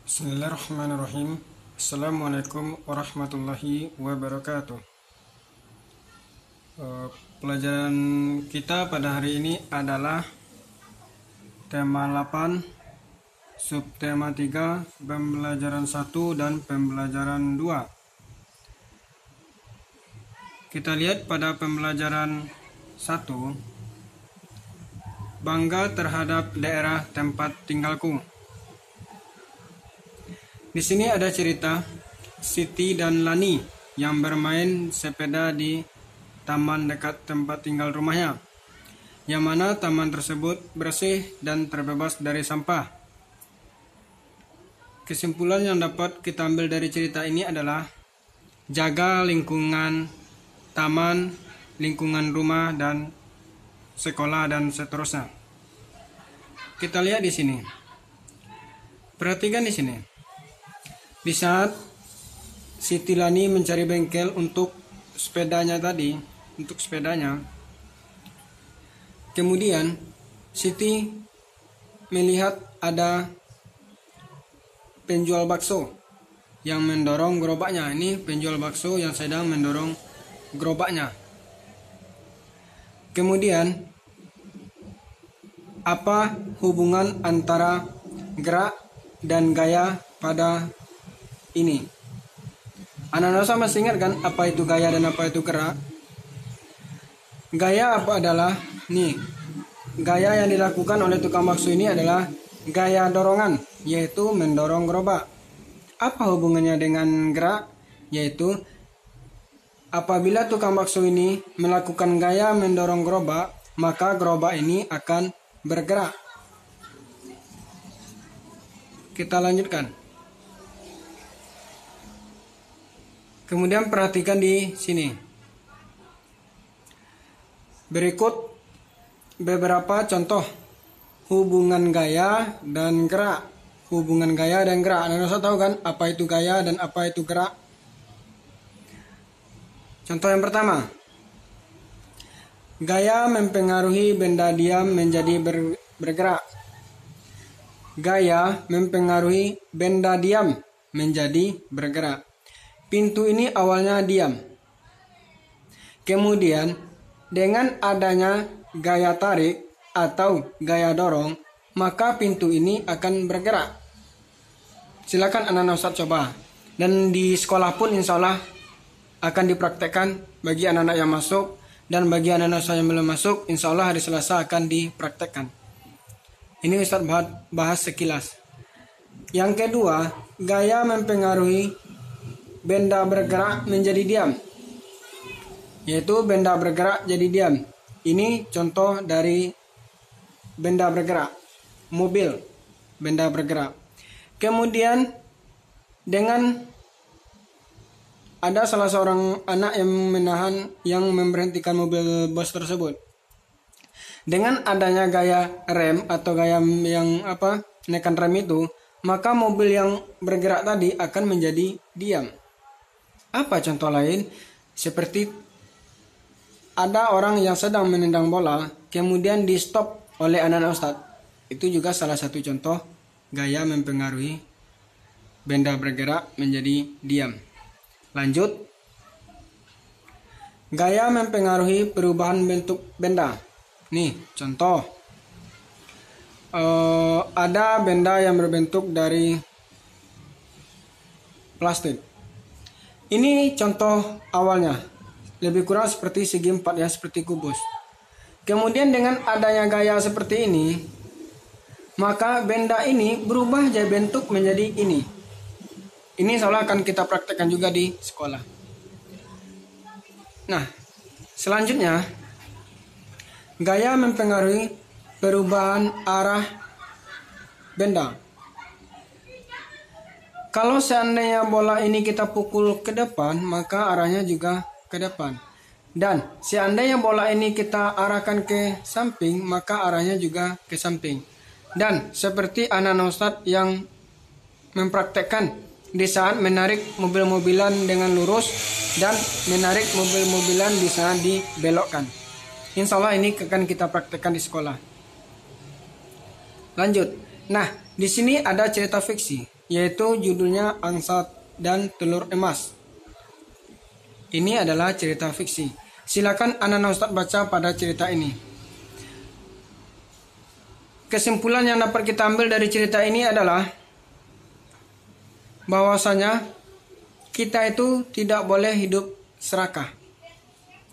Bismillahirrahmanirrahim. Assalamualaikum warahmatullahi wabarakatuh. Pelajaran kita pada hari ini adalah tema 8, subtema 3, pembelajaran 1 dan pembelajaran 2. Kita lihat pada pembelajaran 1, bangga terhadap daerah tempat tinggalku. Di sini ada cerita Siti dan Lani yang bermain sepeda di taman dekat tempat tinggal rumahnya, yang mana taman tersebut bersih dan terbebas dari sampah. Kesimpulan yang dapat kita ambil dari cerita ini adalah jaga lingkungan taman, lingkungan rumah dan sekolah dan seterusnya. Kita lihat di sini. Perhatikan di sini. Di saat Siti Lani mencari bengkel untuk sepedanya, kemudian Siti melihat ada penjual bakso yang mendorong gerobaknya. Ini penjual bakso yang sedang mendorong gerobaknya. Kemudian, apa hubungan antara gerak dan gaya pada ini? Anak-anak masih ingat kan apa itu gaya dan apa itu gerak? Gaya apa adalah gaya yang dilakukan oleh tukang bakso ini adalah gaya dorongan, yaitu mendorong gerobak. Apa hubungannya dengan gerak? Yaitu apabila tukang bakso ini melakukan gaya mendorong gerobak, maka gerobak ini akan bergerak. Kita lanjutkan. Kemudian perhatikan di sini. Berikut beberapa contoh hubungan gaya dan gerak. Hubungan gaya dan gerak. Anda tahu kan apa itu gaya dan apa itu gerak? Contoh yang pertama. Gaya mempengaruhi benda diam menjadi bergerak. Gaya mempengaruhi benda diam menjadi bergerak. Pintu ini awalnya diam. Kemudian, dengan adanya gaya tarik atau gaya dorong, maka pintu ini akan bergerak. Silakan anak-anak Ustadz coba. Dan di sekolah pun insya Allah akan dipraktekkan bagi anak-anak yang masuk. Dan bagi anak-anak Ustadz yang belum masuk, insya Allah hari Selasa akan dipraktekkan. Ini Ustadz bahas sekilas. Yang kedua, gaya mempengaruhi benda bergerak menjadi diam, yaitu benda bergerak jadi diam. Ini contoh dari benda bergerak. Mobil, benda bergerak. Kemudian dengan ada salah seorang anak yang memberhentikan mobil bus tersebut. Dengan adanya gaya rem atau gaya yang menekan rem itu, maka mobil yang bergerak tadi akan menjadi diam. Apa contoh lain? Seperti ada orang yang sedang menendang bola, kemudian di stop oleh anak-anak Ustadz. Itu juga salah satu contoh gaya mempengaruhi benda bergerak menjadi diam. Lanjut. Gaya mempengaruhi perubahan bentuk benda. Nih, contoh. Ada benda yang berbentuk dari plastik. Ini contoh awalnya. Lebih kurang seperti segi 4 ya, seperti kubus. Kemudian dengan adanya gaya seperti ini, maka benda ini berubah jadi bentuk menjadi ini. Ini insya akan kita praktekkan juga di sekolah. Nah, selanjutnya, gaya mempengaruhi perubahan arah benda. Kalau seandainya bola ini kita pukul ke depan, maka arahnya juga ke depan. Dan seandainya bola ini kita arahkan ke samping, maka arahnya juga ke samping. Dan seperti anak-anak Ustadz yang mempraktekkan di saat menarik mobil-mobilan dengan lurus dan menarik mobil-mobilan di saat dibelokkan. Insya Allah ini akan kita praktekkan di sekolah. Lanjut. Nah, di sini ada cerita fiksi, yaitu judulnya Angsa dan Telur Emas. Ini adalah cerita fiksi. Silakan anak-anak Ustadz baca pada cerita ini. Kesimpulan yang dapat kita ambil dari cerita ini adalah bahwasanya kita itu tidak boleh hidup serakah.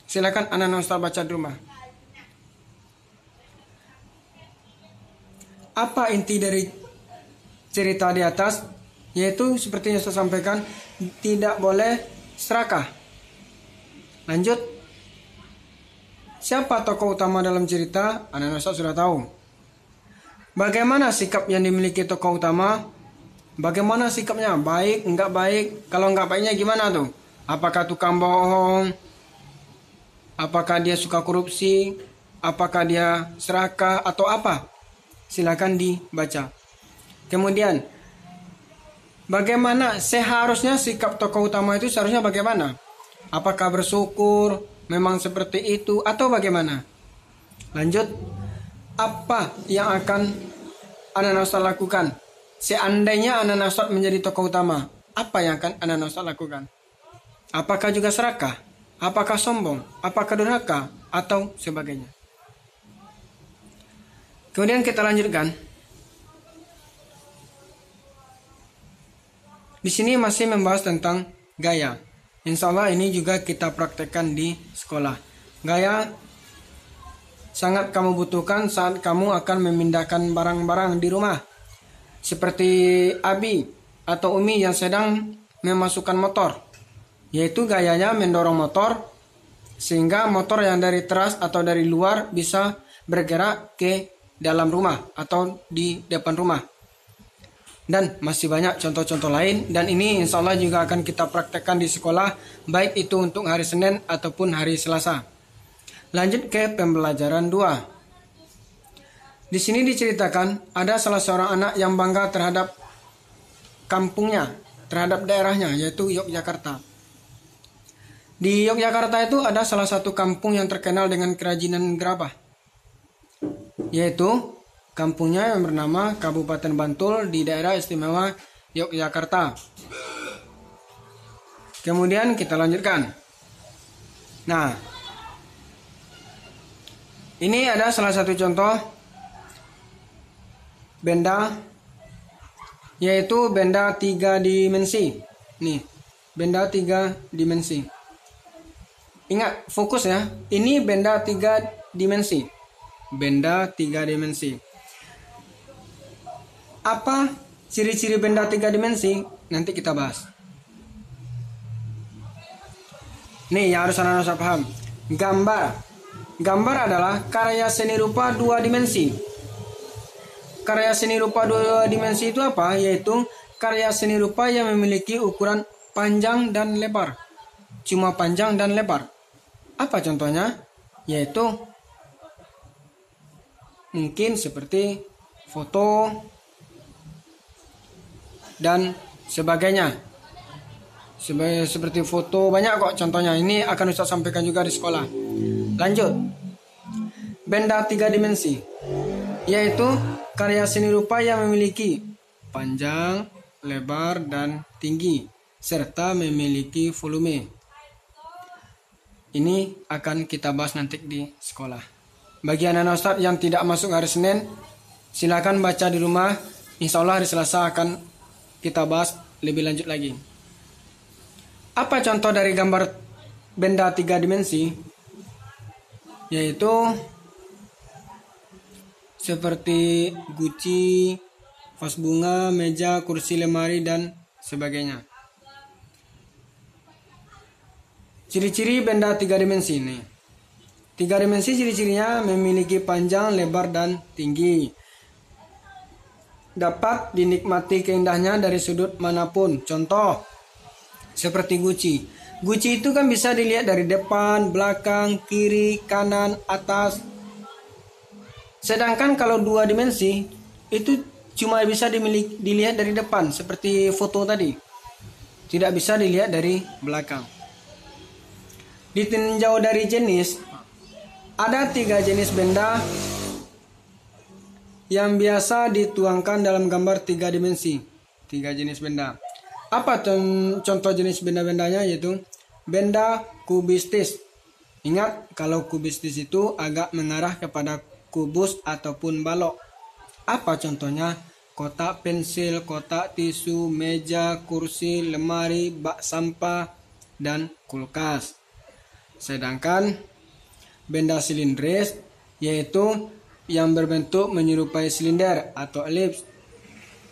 Silakan anak-anak Ustadz baca di rumah. Apa inti dari cerita di atas? Yaitu seperti yang saya sampaikan, tidak boleh serakah. Lanjut. Siapa tokoh utama dalam cerita? Anak-anak Ustadz sudah tahu. Bagaimana sikap yang dimiliki tokoh utama? Bagaimana sikapnya? Baik, enggak baik? Kalau enggak baiknya gimana tuh? Apakah tukang bohong? Apakah dia suka korupsi? Apakah dia serakah atau apa? Silakan dibaca. Kemudian, bagaimana seharusnya sikap tokoh utama itu seharusnya bagaimana? Apakah bersyukur, memang seperti itu, atau bagaimana? Lanjut, apa yang akan anak-anak Ustadz lakukan? Seandainya anak-anak Ustadz menjadi tokoh utama, apa yang akan anak-anak Ustadz lakukan? Apakah juga serakah? Apakah sombong? Apakah durhaka? Atau sebagainya? Kemudian kita lanjutkan. Di sini masih membahas tentang gaya. Insya Allah ini juga kita praktekkan di sekolah. Gaya sangat kamu butuhkan saat kamu akan memindahkan barang-barang di rumah. Seperti Abi atau Umi yang sedang memasukkan motor. Yaitu gayanya mendorong motor sehingga motor yang dari teras atau dari luar bisa bergerak ke dalam rumah atau di depan rumah. Dan masih banyak contoh-contoh lain, dan ini insya Allah juga akan kita praktekkan di sekolah, baik itu untuk hari Senin ataupun hari Selasa. Lanjut ke pembelajaran 2. Di sini diceritakan ada salah seorang anak yang bangga terhadap kampungnya, terhadap daerahnya, yaitu Yogyakarta. Di Yogyakarta itu ada salah satu kampung yang terkenal dengan kerajinan gerabah, yaitu kampungnya yang bernama Kabupaten Bantul di daerah istimewa Yogyakarta. Kemudian kita lanjutkan. Nah, ini ada salah satu contoh benda, yaitu benda 3 dimensi. Nih, benda 3 dimensi. Ingat, fokus ya. Ini benda 3 dimensi. Benda 3 dimensi. Apa ciri-ciri benda 3 dimensi? Nanti kita bahas. Nih yang harus anak-anak paham. Gambar. Gambar adalah karya seni rupa 2 dimensi. Karya seni rupa 2 dimensi itu apa? Yaitu karya seni rupa yang memiliki ukuran panjang dan lebar. Cuma panjang dan lebar. Apa contohnya? Yaitu mungkin seperti foto dan sebagainya. Seperti foto banyak kok contohnya. Ini akan Ustaz sampaikan juga di sekolah. Lanjut. Benda 3 dimensi, yaitu karya seni rupa yang memiliki panjang, lebar, dan tinggi, serta memiliki volume. Ini akan kita bahas nanti di sekolah. Bagi anak-anak Ustadz yang tidak masuk hari Senin, silakan baca di rumah. Insya Allah hari Selasa akan kita bahas lebih lanjut lagi. Apa contoh dari gambar benda 3 dimensi? Yaitu seperti guci, vas bunga, meja, kursi, lemari, dan sebagainya. Ciri-ciri benda 3 dimensi ini. 3 dimensi ciri-cirinya memiliki panjang, lebar, dan tinggi. Dapat dinikmati keindahannya dari sudut manapun. Contoh, seperti guci. Guci itu kan bisa dilihat dari depan, belakang, kiri, kanan, atas. Sedangkan kalau 2 dimensi, itu cuma bisa dilihat dari depan, seperti foto tadi. Tidak bisa dilihat dari belakang. Ditinjau dari jenis, ada 3 jenis benda yang biasa dituangkan dalam gambar 3 dimensi. 3 jenis benda. Apa contoh jenis benda-bendanya? Yaitu benda kubistis. Ingat, kalau kubistis itu agak mengarah kepada kubus ataupun balok. Apa contohnya? Kotak pensil, kotak tisu, meja, kursi, lemari, bak sampah, dan kulkas. Sedangkan benda silindris yaitu yang berbentuk menyerupai silinder atau elips.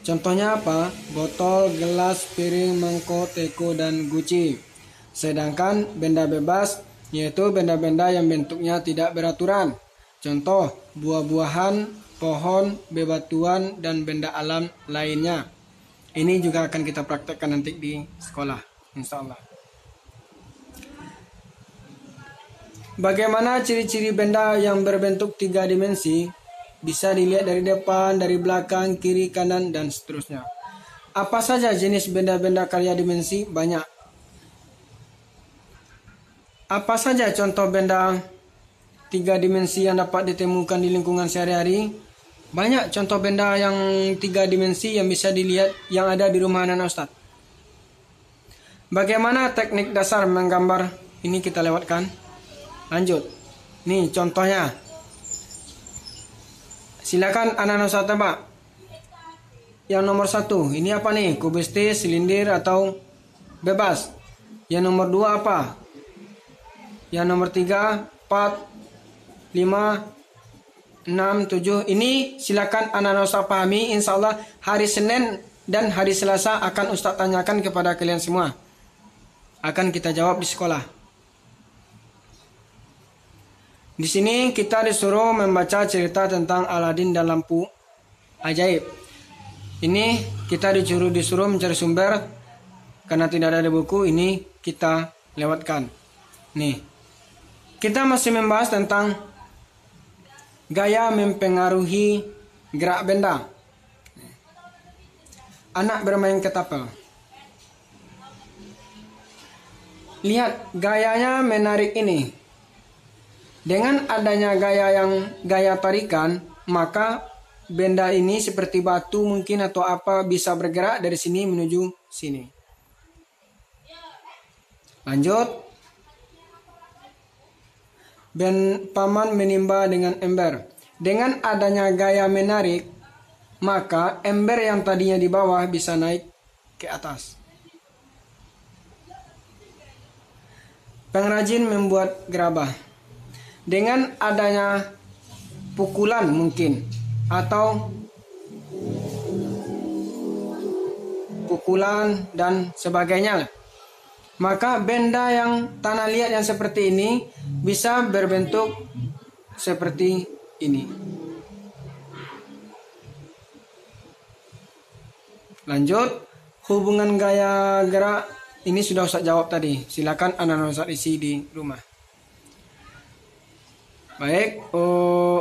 Contohnya apa? Botol, gelas, piring, mangkok, teko, dan guci. Sedangkan benda bebas yaitu benda-benda yang bentuknya tidak beraturan. Contoh, buah-buahan, pohon, bebatuan, dan benda alam lainnya. Ini juga akan kita praktekkan nanti di sekolah, insya Allah. Bagaimana ciri-ciri benda yang berbentuk 3 dimensi? Bisa dilihat dari depan, dari belakang, kiri, kanan, dan seterusnya. Apa saja jenis benda-benda karya dimensi? Banyak. Apa saja contoh benda 3 dimensi yang dapat ditemukan di lingkungan sehari-hari? Banyak contoh benda yang 3 dimensi yang bisa dilihat yang ada di rumah anak Ustaz. Bagaimana teknik dasar menggambar? Ini kita lewatkan. Lanjut. Nih contohnya. Silakan anak Ustaz tebak. Yang nomor 1, ini apa nih? Kubistis, silindir, atau bebas? Yang nomor 2 apa? Yang nomor 3, 4, 5, 6, 7. Ini silakan anak Ustaz pahami. Insya Allah hari Senin dan hari Selasa akan Ustaz tanyakan kepada kalian semua. Akan kita jawab di sekolah. Di sini kita disuruh membaca cerita tentang Aladin dan lampu ajaib. Ini kita disuruh mencari sumber. Karena tidak ada di buku, ini kita lewatkan. Nih, kita masih membahas tentang gaya mempengaruhi gerak benda. Anak bermain ketapel. Lihat gayanya menarik ini. Dengan adanya gaya tarikan, maka benda ini seperti batu mungkin atau apa bisa bergerak dari sini menuju sini. Lanjut. Paman menimba dengan ember. Dengan adanya gaya menarik, maka ember yang tadinya di bawah bisa naik ke atas. Pengrajin membuat gerabah. Dengan adanya pukulan mungkin atau pukulan dan sebagainya, maka benda yang tanah liat yang seperti ini bisa berbentuk seperti ini. Lanjut, hubungan gaya gerak ini sudah Ustaz jawab tadi. Silakan anak-anak Ustaz isi di rumah. Baik,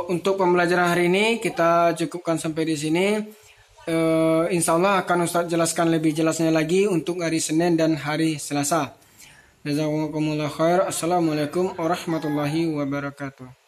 untuk pembelajaran hari ini kita cukupkan sampai di sini. Insya Allah akan Ustaz jelaskan lebih jelasnya lagi untuk hari Senin dan hari Selasa. Jazakumullah khair. Assalamualaikum warahmatullahi wabarakatuh.